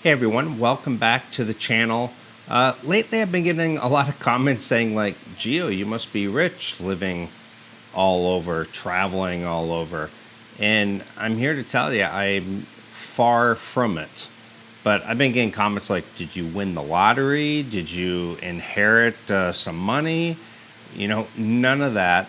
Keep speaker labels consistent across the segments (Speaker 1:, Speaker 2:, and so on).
Speaker 1: Hey everyone, welcome back to the channel. Lately I've been getting a lot of comments saying like, Gio, you must be rich living all over, traveling all over. And I'm here to tell you I'm far from it. But I've been getting comments like, did you win the lottery? Did you inherit some money? None of that.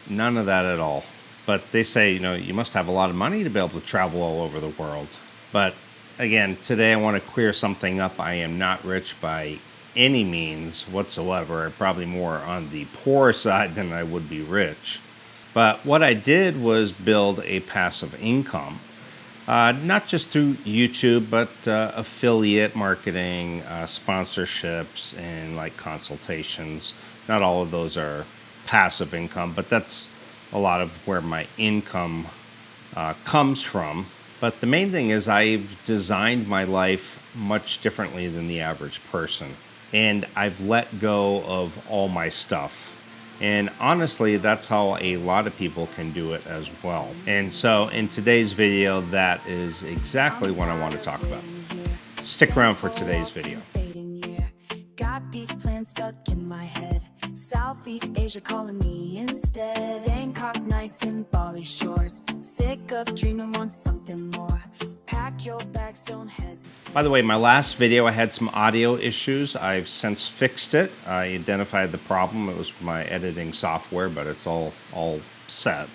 Speaker 1: None of that at all. But they say, you must have a lot of money to be able to travel all over the world. But again, today I want to clear something up. I am not rich by any means whatsoever. I'm probably more on the poor side than I would be rich. But what I did was build a passive income, not just through YouTube, but affiliate marketing, sponsorships, and like consultations. Not all of those are passive income, but that's a lot of where my income comes from. But the main thing is I've designed my life much differently than the average person. And I've let go of all my stuff. And honestly, that's how a lot of people can do it as well. And so in today's video, that is exactly what I want to talk about. Stick around for today's video.
Speaker 2: Got these plans stuck in my head. Southeast Asia calling me instead. Bangkok nights in Bali shores. Sick of dreaming, want something more. Pack your bags, don't hesitate.
Speaker 1: By the way, my last video I had some audio issues. I've since fixed it. I identified the problem. It was my editing software, but it's all set.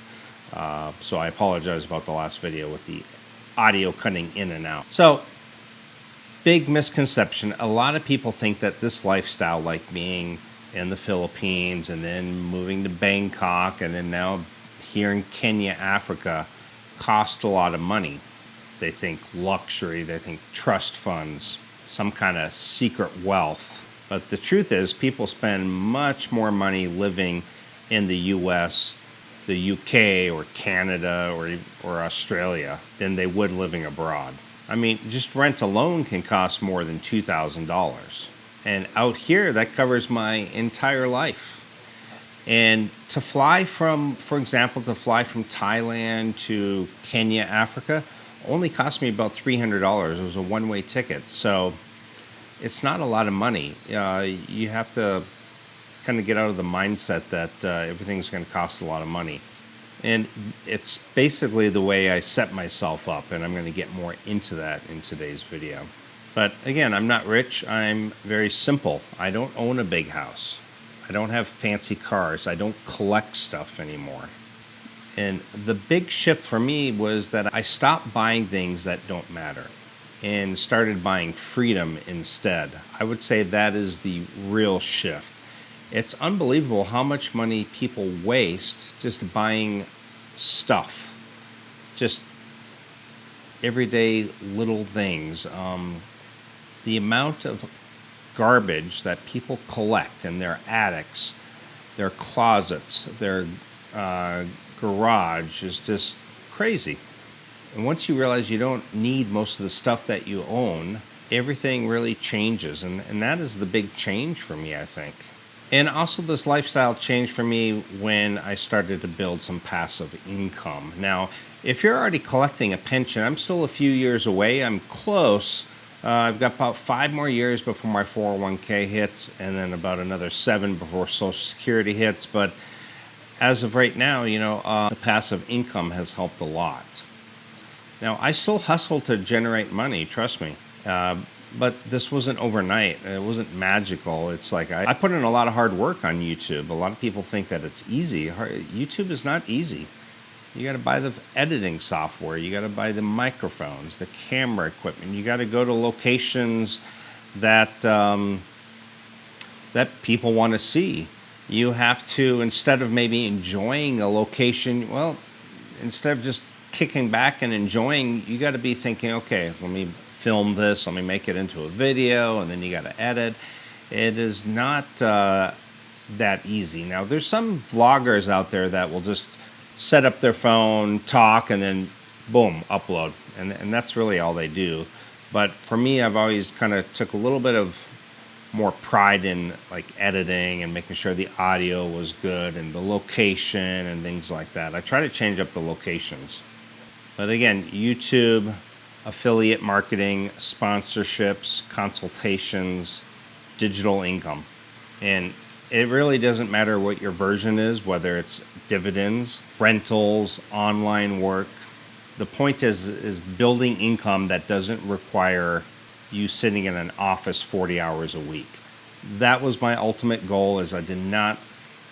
Speaker 1: So I apologize about the last video with the audio cutting in and out. So big misconception. A lot of people think that this lifestyle, like being in the Philippines and then moving to Bangkok and then now here in Kenya, Africa, cost a lot of money. They think luxury, they think trust funds, some kind of secret wealth. But the truth is people spend much more money living in the US, the UK, or Canada, or Australia than they would living abroad. I mean, just rent alone can cost more than $2,000. And out here, that covers my entire life. And to fly from, for example, to fly from Thailand to Kenya, Africa, only cost me about $300. It was a one-way ticket. So it's not a lot of money. You have to kind of get out of the mindset that everything's going to cost a lot of money. And it's basically the way I set myself up, and I'm going to get more into that in today's video. But again, I'm not rich. I'm very simple. I don't own a big house. I don't have fancy cars. I don't collect stuff anymore. And the big shift for me was that I stopped buying things that don't matter and started buying freedom instead. I would say that is the real shift. It's unbelievable how much money people waste just buying stuff, just everyday little things. The amount of garbage that people collect in their attics, their closets, their garage is just crazy. And once you realize you don't need most of the stuff that you own, everything really changes. And that is the big change for me, I think. And also this lifestyle changed for me when I started to build some passive income. Now, if you're already collecting a pension, I'm still a few years away. I'm close. I've got about 5 more years before my 401k hits, and then about another 7 before Social Security hits. But as of right now, the passive income has helped a lot. Now, I still hustle to generate money, trust me. But this wasn't overnight. It wasn't magical. It's like I put in a lot of hard work on YouTube. A lot of people think that it's easy. YouTube is not easy. You got to buy the editing software. You got to buy the microphones, the camera equipment. You got to go to locations that that people want to see. You have to, instead of maybe enjoying a location, well, instead of just kicking back and enjoying, you got to be thinking, okay, let me film this, let me make it into a video, and then you got to edit. It is not that easy. Now, there's some vloggers out there that will just set up their phone, talk, and then boom, upload. And that's really all they do. But for me, I've always kind of took a little bit of more pride in like editing and making sure the audio was good and the location and things like that. I try to change up the locations. But again, YouTube, affiliate marketing, sponsorships, consultations, digital income. And it really doesn't matter what your version is, whether it's dividends, rentals, online work. The point is building income that doesn't require you sitting in an office 40 hours a week. That was my ultimate goal, is I did not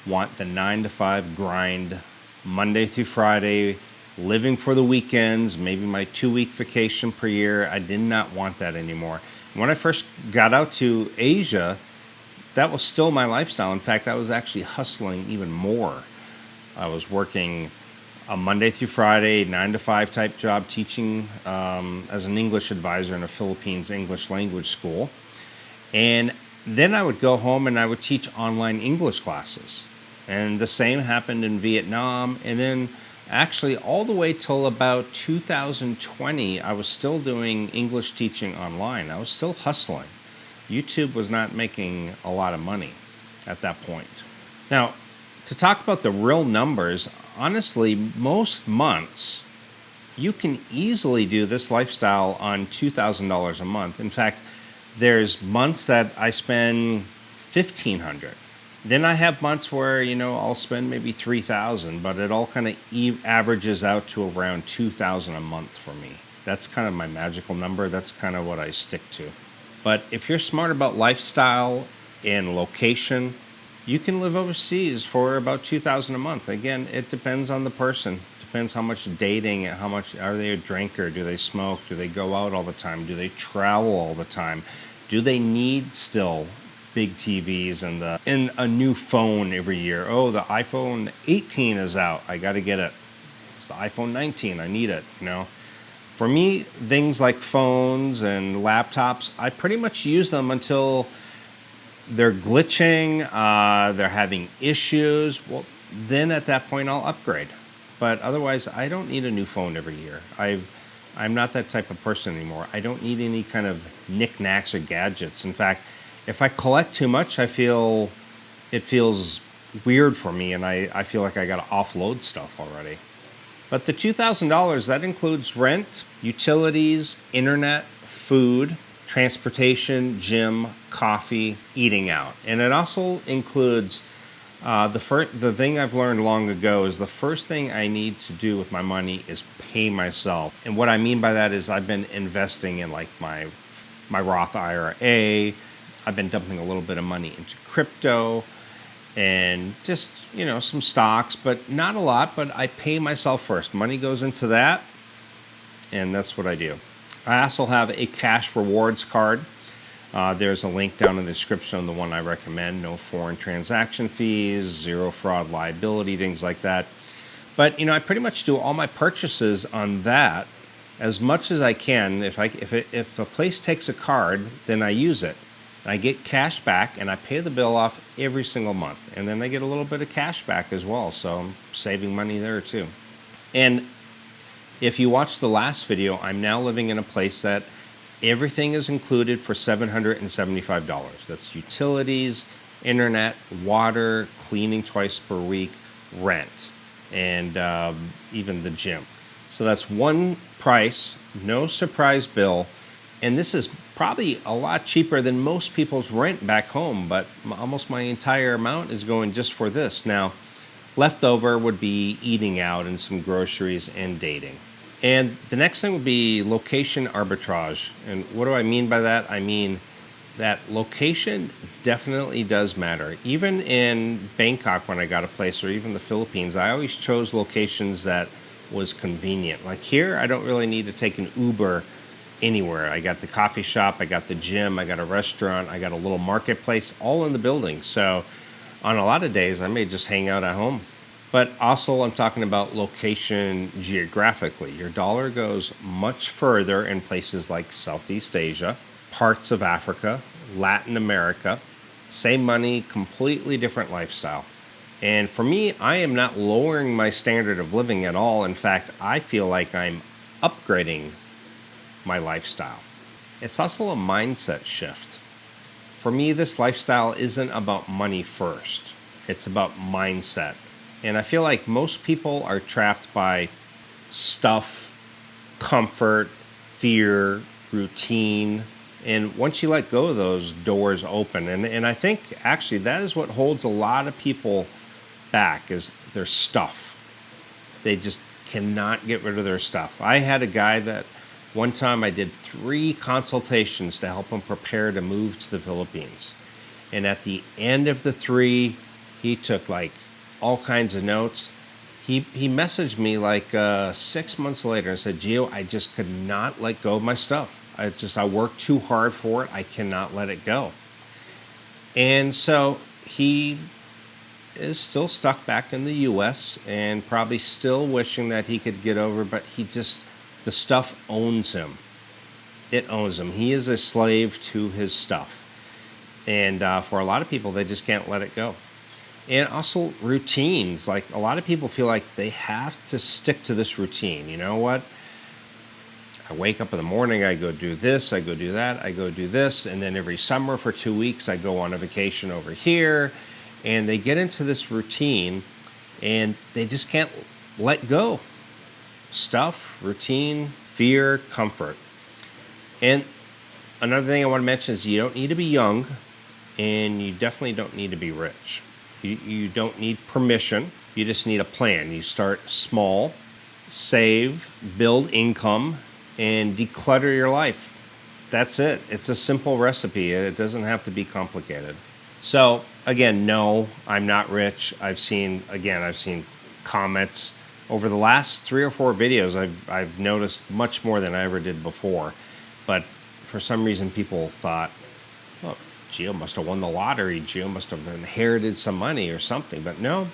Speaker 1: want the 9 to 5 grind, Monday through Friday, living for the weekends, maybe my 2-week vacation per year. I did not want that anymore. When I first got out to Asia, that was still my lifestyle. In fact, I was actually hustling even more. I was working a Monday through Friday, 9 to 5 type job, teaching as an English advisor in a Philippines English language school. And then I would go home and I would teach online English classes. And the same happened in Vietnam. And then actually all the way till about 2020, I was still doing English teaching online. I was still hustling. YouTube was not making a lot of money at that point. Now, to talk about the real numbers, honestly, most months you can easily do this lifestyle on $2,000 a month. In fact, there's months that I spend $1,500. Then I have months where, I'll spend maybe $3,000, but it all kind of averages out to around $2,000 a month for me. That's kind of my magical number. That's kind of what I stick to. But if you're smart about lifestyle and location, you can live overseas for about $2,000 a month. Again, it depends on the person. Depends how much dating, how much are they a drinker, do they smoke, do they go out all the time, do they travel all the time, do they need still big TVs and a new phone every year. Oh, the iPhone 18 is out, I got to get it. It's the iPhone 19, I need it. For me, things like phones and laptops, I pretty much use them until they're glitching, they're having issues. Well, then at that point I'll upgrade. But otherwise, I don't need a new phone every year. I'm not that type of person anymore. I don't need any kind of knickknacks or gadgets. In fact, if I collect too much, it feels weird for me, and I feel like I got to offload stuff already. But the $2,000, that includes rent, utilities, internet, food, transportation, gym, coffee, eating out. And it also includes the thing I've learned long ago is the first thing I need to do with my money is pay myself. And what I mean by that is I've been investing in like my Roth IRA. I've been dumping a little bit of money into crypto and just, some stocks, but not a lot, but I pay myself first. Money goes into that, and that's what I do. I also have a cash rewards card. There's a link down in the description on the one I recommend. No foreign transaction fees, zero fraud liability, things like that. But, I pretty much do all my purchases on that as much as I can. If a place takes a card, then I use it. I get cash back, and I pay the bill off every single month. And then I get a little bit of cash back as well, so I'm saving money there too. And if you watched the last video, I'm now living in a place that everything is included for $775. That's utilities, internet, water, cleaning twice per week, rent, and even the gym. So that's one price, no surprise bill. And this is probably a lot cheaper than most people's rent back home, but almost my entire amount is going just for this. Now, leftover would be eating out and some groceries and dating. And the next thing would be location arbitrage. And what do I mean by that? I mean that location definitely does matter. Even in Bangkok, when I got a place, or even the Philippines, I always chose locations that was convenient. Like here, I don't really need to take an Uber anywhere. I got the coffee shop, I got the gym, I got a restaurant, I got a little marketplace, all in the building. So on a lot of days, I may just hang out at home. But also, I'm talking about location geographically. Your dollar goes much further in places like Southeast Asia, parts of Africa, Latin America. Same money, completely different lifestyle. And for me, I am not lowering my standard of living at all. In fact, I feel like I'm upgrading my lifestyle. It's also a mindset shift. For me, this lifestyle isn't about money first. It's about mindset. And I feel like most people are trapped by stuff, comfort, fear, routine. And once you let go of those, doors open. And I think actually that is what holds a lot of people back, is their stuff. They just cannot get rid of their stuff. I had a guy that one time I did 3 consultations to help him prepare to move to the Philippines. And at the end of the 3, he took like all kinds of notes. He messaged me like 6 months later and said, Gio, I just could not let go of my stuff. I worked too hard for it. I cannot let it go. And so he is still stuck back in the US and probably still wishing that he could get over, but the stuff owns him. It owns him. He is a slave to his stuff. And for a lot of people, they just can't let it go. And also routines. Like, a lot of people feel like they have to stick to this routine. You know what? I wake up in the morning, I go do this, I go do that, I go do this, and then every summer for 2 weeks, I go on a vacation over here. And they get into this routine, and they just can't let go. Stuff, routine, fear, comfort. And another thing I want to mention is you don't need to be young, and you definitely don't need to be rich. You don't need permission. You just need a plan. You start small, save, build income, and declutter your life. That's it. It's a simple recipe. It doesn't have to be complicated. So again, no, I'm not rich. I've seen comments over the last 3 or 4 videos. I've noticed much more than I ever did before. But for some reason, people thought, oh, Gio must have won the lottery. Gio must have inherited some money or something. But no,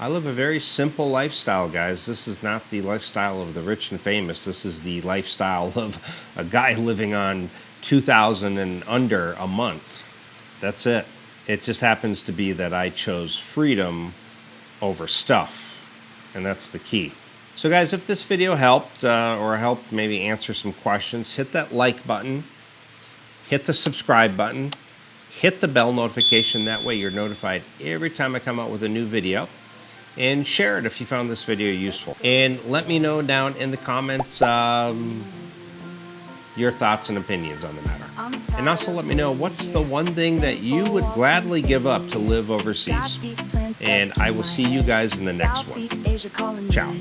Speaker 1: I live a very simple lifestyle, guys. This is not the lifestyle of the rich and famous. This is the lifestyle of a guy living on $2,000 and under a month. That's it. It just happens to be that I chose freedom over stuff, and that's the key. So guys, if this video helped or helped maybe answer some questions, hit that like button, hit the subscribe button, hit the bell notification. That way you're notified every time I come out with a new video, and share it if you found this video useful. And let me know down in the comments your thoughts and opinions on the matter. And also let me know what's the one thing that you would gladly give up to live overseas. And I will see you guys in the next one. Ciao.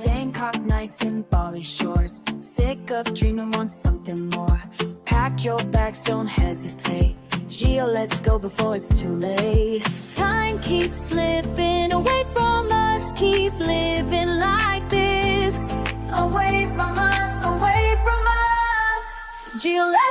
Speaker 2: Bangkok nights and Bali shores. Sick of dreaming, want something more. Pack your bags, don't hesitate. Gio, let's go before it's too late. Time keeps slipping away from us. Keep living like this. Away from us, away from us. Gio, let's